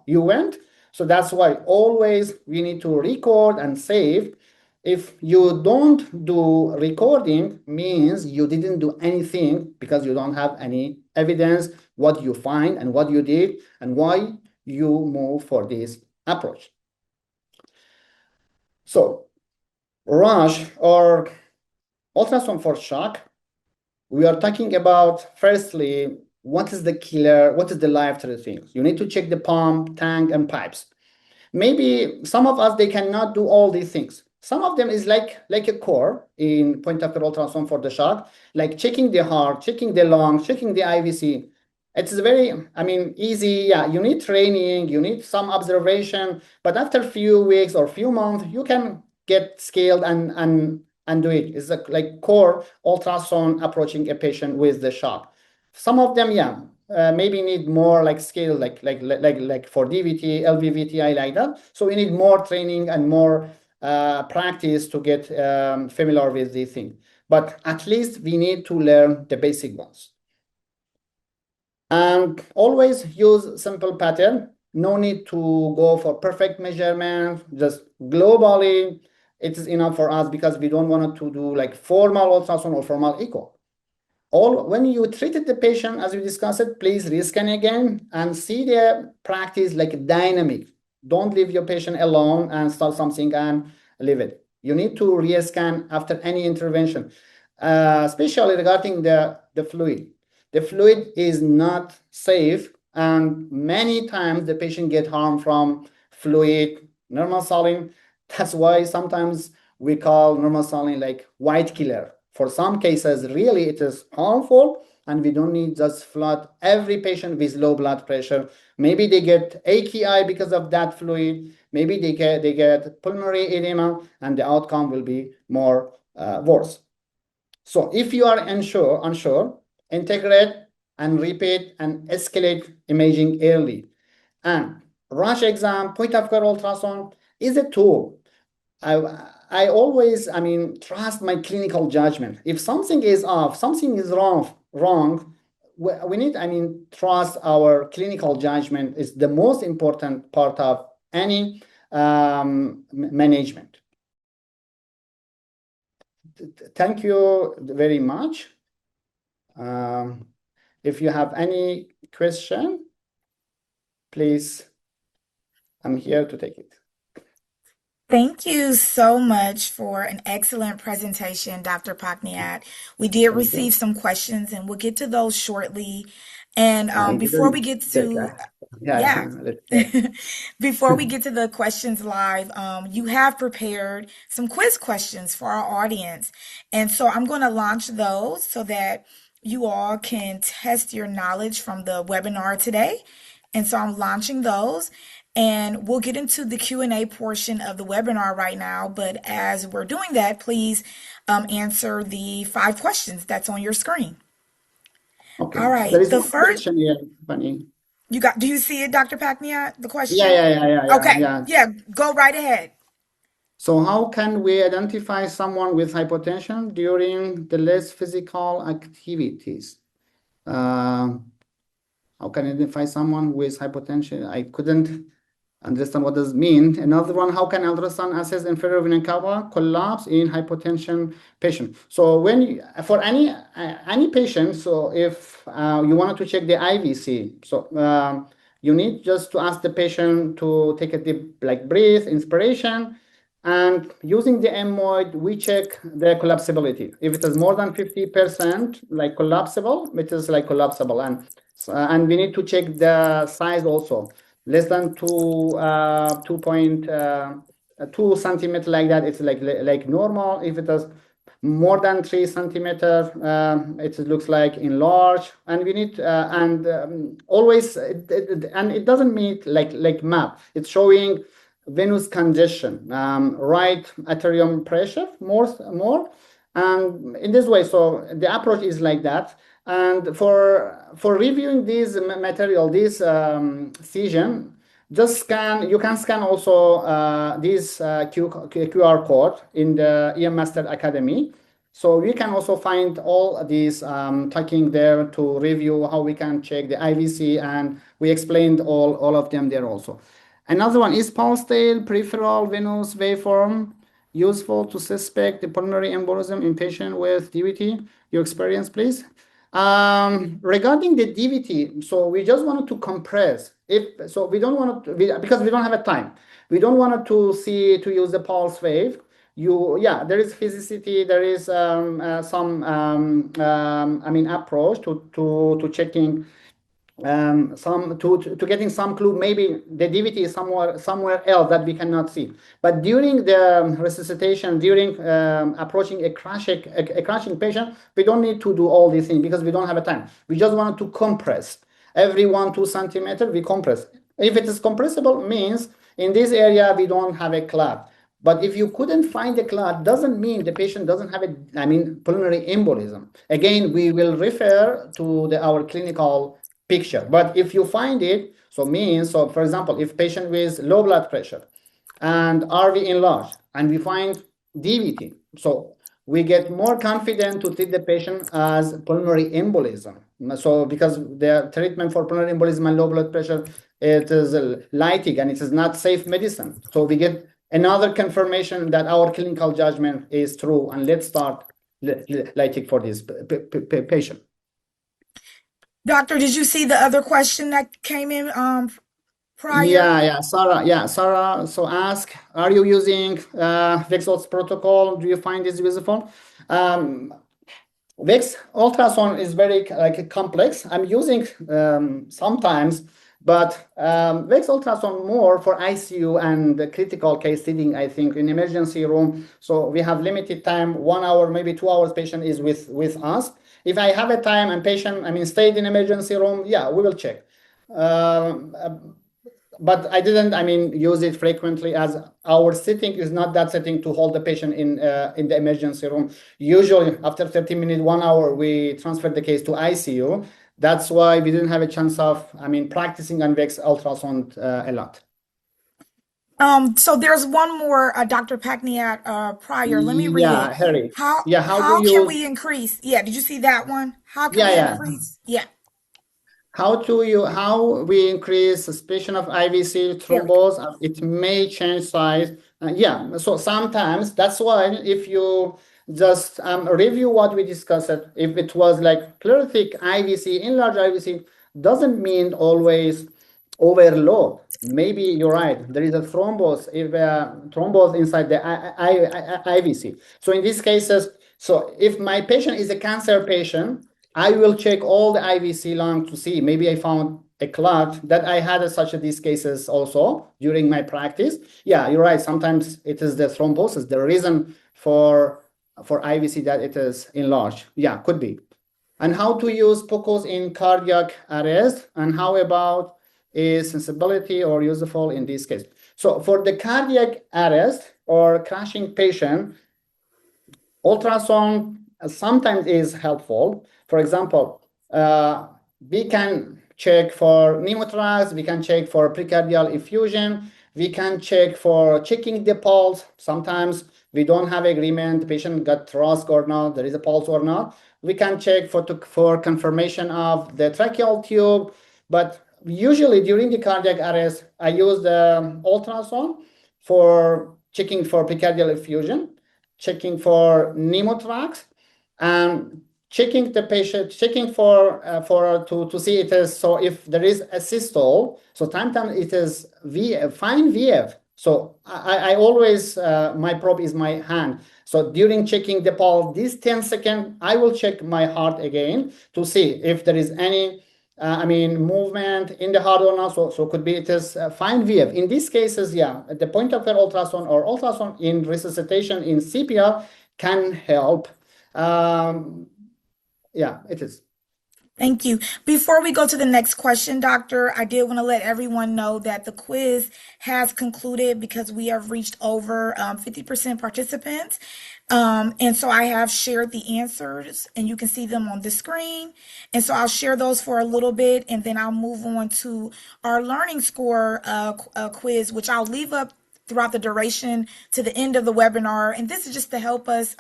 went. So that's why always we need to record and save. If you don't do recording, means you didn't do anything because you don't have any evidence what you find and what you did and why you move for this approach. So rush or ultrasound for shock, we are talking about firstly, what is the killer, what is the life-threatening? You need to check the pump, tank, and pipes. Maybe some of us, they cannot do all these things. Some of them is like a core in point of care ultrasound for the shock, like checking the heart, checking the lungs, checking the IVC. It's very, I mean, easy. Yeah, you need training, you need some observation, but after a few weeks or few months, you can get skilled and do it. It's like core ultrasound approaching a patient with the shock. Some of them, yeah, maybe need more like skill, like for DVT, LVVTI, like that. So we need more training and more practice to get familiar with these things. But at least we need to learn the basic ones. And always use simple pattern. No need to go for perfect measurement. Just globally, it is enough for us because we don't want to do like formal ultrasound or formal echo. When you treated the patient, as we discussed it, please rescan again and see the practice like dynamic. Don't leave your patient alone and start something and leave it. You need to rescan after any intervention, especially regarding the fluid. The fluid is not safe, and many times the patient get harm from fluid, normal saline. That's why sometimes we call normal saline like white killer. For some cases, really it is harmful, and we don't need just flood every patient with low blood pressure. Maybe they get AKI because of that fluid. Maybe they get pulmonary edema, and the outcome will be more worse. So if you are unsure, integrate and repeat and escalate imaging early. And rush exam, point of care ultrasound is a tool. I always, I mean, trust my clinical judgment. If something is off, something is wrong, we need, I mean, trust our clinical judgment is the most important part of any management. Thank you very much. If you have any question, please, I'm here to take it. Thank you so much for an excellent presentation, Dr. Pakniat. We did Thank receive you. some questions and we'll get to those shortly. And I before we didn't get check. to, Yeah, yeah, let's go. before we get to the questions live, you have prepared some quiz questions for our audience. And so I'm going to launch those so that you all can test your knowledge from the webinar today. And so I'm launching those. And we'll get into the Q&A portion of the webinar right now. But as we're doing that, please answer the 5 questions that's on your screen. Okay. All There right. is The one first, question here, Bunny. do you see it, Dr. Pacniat, the Yeah, question? yeah, yeah, yeah, yeah, Okay. yeah. Yeah, go right ahead. So how can we identify someone with hypotension during the less physical activities? Uh, how can I identify someone with hypotension? I couldn't understand what does mean. Another one, how can ultrasound assess inferior vena cava collapse in hypotension patient? So when for any patient, so if you wanted to check the IVC, so you need just to ask the patient to take a deep like breath, inspiration, and using the MOID, we check the collapsibility. If it is more than 50% like collapsible, it is like collapsible, and we need to check the size also. Less than 2 centimeter like that, it's like normal. If it is more than 3 centimeters, it looks like enlarged, and we need and always and it doesn't mean like map. It's showing venous congestion, right atrium pressure more, and in this way. So the approach is like that. And for reviewing this material, this season, just scan. You can scan also this QR code in the EM Master Academy. So we can also find all these talking there to review how we can check the IVC, and we explained all of them there also. Another one is pulse tail peripheral venous waveform useful to suspect the pulmonary embolism in patient with DVT. Your experience, please. Regarding the DVT, so we just wanted to compress. We don't want to, because we don't have a time. We don't want to use the pulse wave. there is physicity, there is some approach to checking some to getting some clue. Maybe the DVT is somewhere else that we cannot see. But during the resuscitation, during approaching a crashing patient, we don't need to do all these things because we don't have a time. We just want to compress every 1-2 centimeters. We compress. If it is compressible, means in this area we don't have a clot. But if you couldn't find a clot, doesn't mean the patient doesn't have pulmonary embolism. Again, we will refer to our clinical picture. But if you find it, so for example, if patient with low blood pressure and RV enlarged and we find DVT, so we get more confident to treat the patient as pulmonary embolism. So because the treatment for pulmonary embolism and low blood pressure, it is lytic and it is not safe medicine. So we get another confirmation that our clinical judgment is true, and let's start lytic for this patient. Doctor, did you see the other question that came in prior? Sarah. So ask, are you using VEX protocol? Do you find this useful? VEX ultrasound is very complex. I'm using sometimes, but VEX ultrasound more for ICU and the critical case setting, I think, in emergency room. So we have limited time, 1 hour, maybe 2 hours, patient is with us. If I have a time and patient, stayed in emergency room, we will check. But I didn't, use it frequently, as our setting is not that setting to hold the patient in the emergency room. Usually after 30 minutes, 1 hour, we transfer the case to ICU. That's why we didn't have a chance of, practicing on VEX ultrasound a lot. So there's one more, Dr. Pakniat, prior. Let me read it. Harry. How How do can you? we increase? Yeah, did you see that one? How can we increase? Yeah, How we increase suspicion of IVC there we go. thrombose? It may change size. So sometimes that's why if you just review what we discussed, if it was like pleuritic IVC, enlarged IVC, doesn't mean always overload. Maybe you're right. There is a thrombose, if thrombose inside the IVC. So in these cases, so if my patient is a cancer patient, I will check all the IVC lung to see. Maybe I found a clot. That I had such these cases also during my practice. Yeah, you're right. Sometimes it is the thrombosis, the reason for IVC that it is enlarged. Yeah, could be. And how to use POCUS in cardiac arrest, and how about is sensibility or useful in this case? So for the cardiac arrest or crashing patient, ultrasound sometimes is helpful. For example, we can check for pneumothorax, we can check for precardial effusion, we can check for checking the pulse. Sometimes we don't have agreement, the patient got thrust or not, there is a pulse or not. We can check for confirmation of the tracheal tube, but usually during the cardiac arrest, I use the ultrasound for checking for precardial effusion, checking for pneumothorax, and checking the patient, checking for to see it is, so if there is a systole, so time it is fine VF. So I always my probe is my hand. So during checking the pulse, this 10 seconds, I will check my heart again to see if there is any movement in the heart or not. So could be it is fine VF. In these cases, at the point of care ultrasound or ultrasound in resuscitation in CPR can help. It is. Thank you. Before we go to the next question, Doctor, I did want to let everyone know that the quiz has concluded because we have reached over 50% participants. And so I have shared the answers and you can see them on the screen. And so I'll share those for a little bit and then I'll move on to our learning score quiz, which I'll leave up throughout the duration to the end of the webinar. And this is just to help us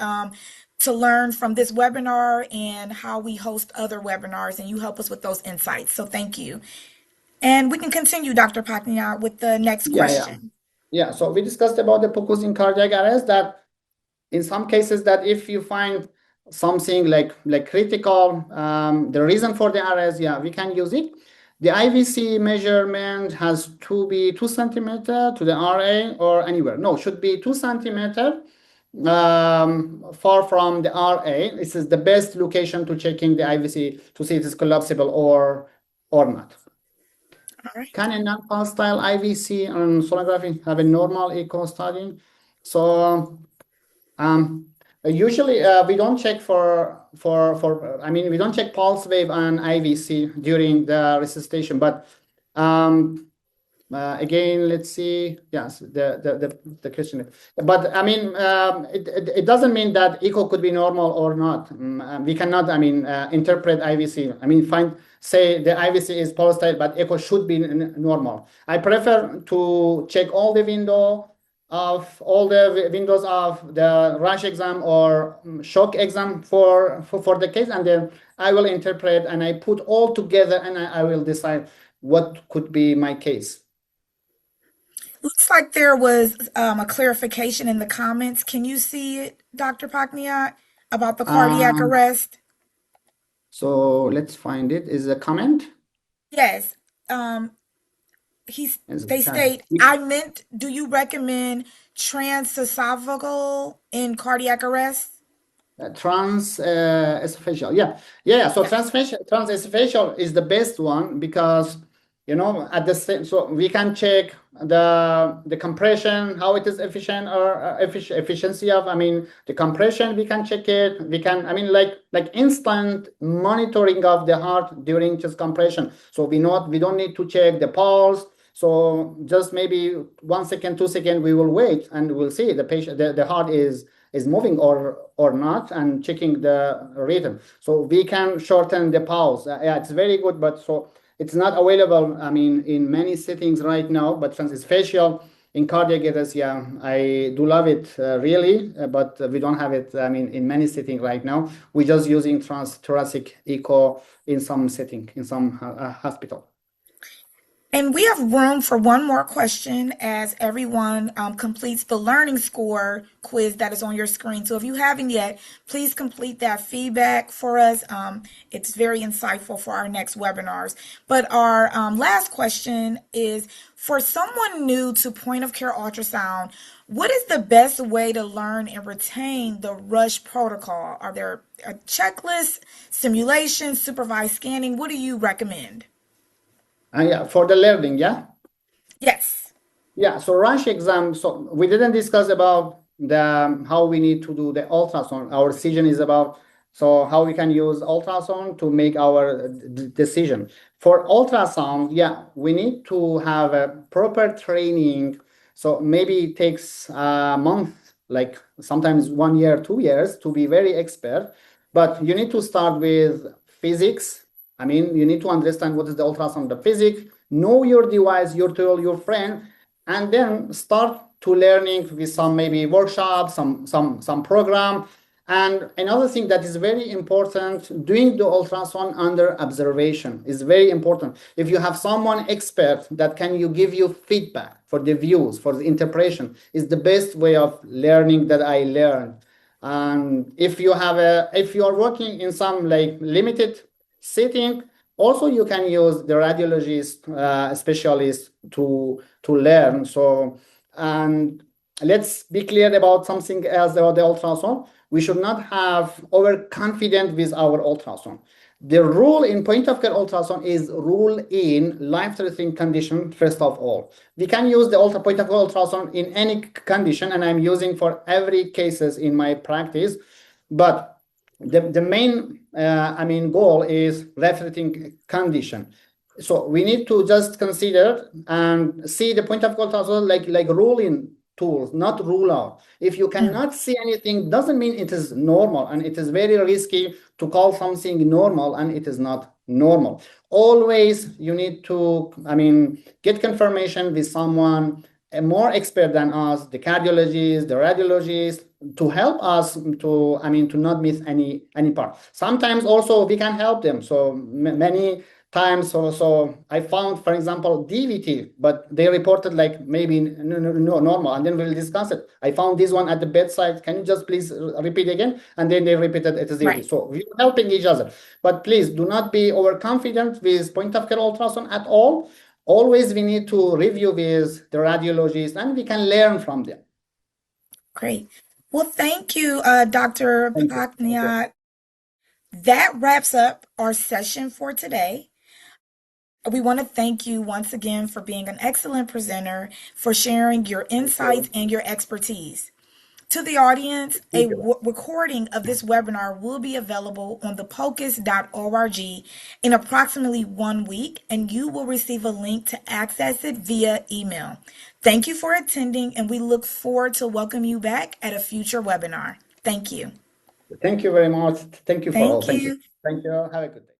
to learn from this webinar and how we host other webinars, and you help us with those insights. So thank you. And we can continue, Dr. Patniar, with the next question. So we discussed about the POCUS in cardiac arrest, that in some cases that if you find something like critical, the reason for the arrest, we can use it. The IVC measurement has to be 2 centimeters to the RA or anywhere. No, should be 2 centimeters far from the RA. This is the best location to checking the IVC to see if it's collapsible or not. All right. Can a non-pulsatile IVC and sonography have a normal echo study? So usually we don't check I mean, we don't check pulse wave and IVC during the resuscitation, but again, let's see. Yes, the question. But I mean, it doesn't mean that echo could be normal or not. We cannot, I mean, interpret IVC. I mean, say the IVC is pulsatile, but echo should be normal. I prefer to check all the windows of the rush exam or shock exam for the case, and then I will interpret and I put all together and I will decide what could be my case. Looks like there was a clarification in the comments. Can you see it, Dr. Pakniat, about the cardiac Um, arrest? so let's find it. Is a comment? Yes. Is They a chat. state, I meant, do you recommend transesophageal in cardiac arrest? Transesophageal. Yeah. So Yes. transesophageal is the best one because at the same, so we can check the compression, how it is efficient or efficiency of. I mean, the compression we can check it. We can. I mean, like instant monitoring of the heart during chest compression. So we don't need to check the pulse. So just maybe 1 second, 2 seconds, we will wait and we'll see the patient, the heart is moving or not, and checking the rhythm. So we can shorten the pulse. Yeah, it's very good, but so it's not available, I mean, in many settings right now, but transesophageal in cardiac arrest, yeah, I do love it, really, but we don't have it, I mean, in many settings right now. We're just using transthoracic echo in some setting, in some hospital. And we have room for one more question as everyone completes the learning score quiz that is on your screen. So if you haven't yet, please complete that feedback for us. It's very insightful for our next webinars. But our last question is, for someone new to point of care ultrasound, what is the best way to learn and retain the RUSH protocol? Are there a checklist, simulation, supervised scanning? What do you recommend? Yeah, for the learning, yeah. Yes. Yeah, so rush exam. So we didn't discuss about the how we need to do the ultrasound. Our decision is about so how we can use ultrasound to make our decision. For ultrasound, yeah, we need to have a proper training. So maybe it takes a month, like sometimes 1 year, 2 years to be very expert. But you need to start with physics. I mean, you need to understand what is the ultrasound, the physics, know your device, your tool, your friend, and then start to learning with some maybe workshop, some program. And another thing that is very important, doing the ultrasound under observation is very important. If you have someone expert that can give you feedback for the views, for the interpretation, is the best way of learning that I learned. And if you are working in some like limited setting, also you can use the radiologist specialist to learn. So, and let's be clear about something else about the ultrasound. We should not have overconfident with our ultrasound. The rule in point of care ultrasound is rule in life-threatening condition. First of all, we can use the point of care ultrasound in any condition, and I'm using for every cases in my practice. But the main I mean goal is life-threatening condition. So we need to just consider and see the point of care ultrasound like ruling tools, not rule out. If you cannot see anything, doesn't mean it is normal, and it is very risky to call something normal and it is not normal. Always you need to, I mean, get confirmation with someone more expert than us, the cardiologist, the radiologist, to help us to, I mean, to not miss any part. Sometimes also we can help them. So many times also I found, for example, DVT, but they reported like maybe no normal, and then we'll discuss it. I found this one at the bedside. Can you just please repeat again? And then they repeated it as DVT. Right. So we're helping each other. But please do not be overconfident with point of care ultrasound at all. Always we need to review with the radiologist and we can learn from them. Great. Well, thank you, Dr. Thank you. Thank you. Pakniat. That wraps up our session for today. We want to thank you once again for being an excellent presenter, for sharing your Thank insights you. and your expertise. To the audience, a Thank you. recording of this webinar will be available on the POCUS.org in approximately 1 week, and you will receive a link to access it via email. Thank you for attending, and we look forward to welcome you back at a future webinar. Thank you. Thank you very much. Thank you for all. Thank Thank you. you. Thank you. Have a good day.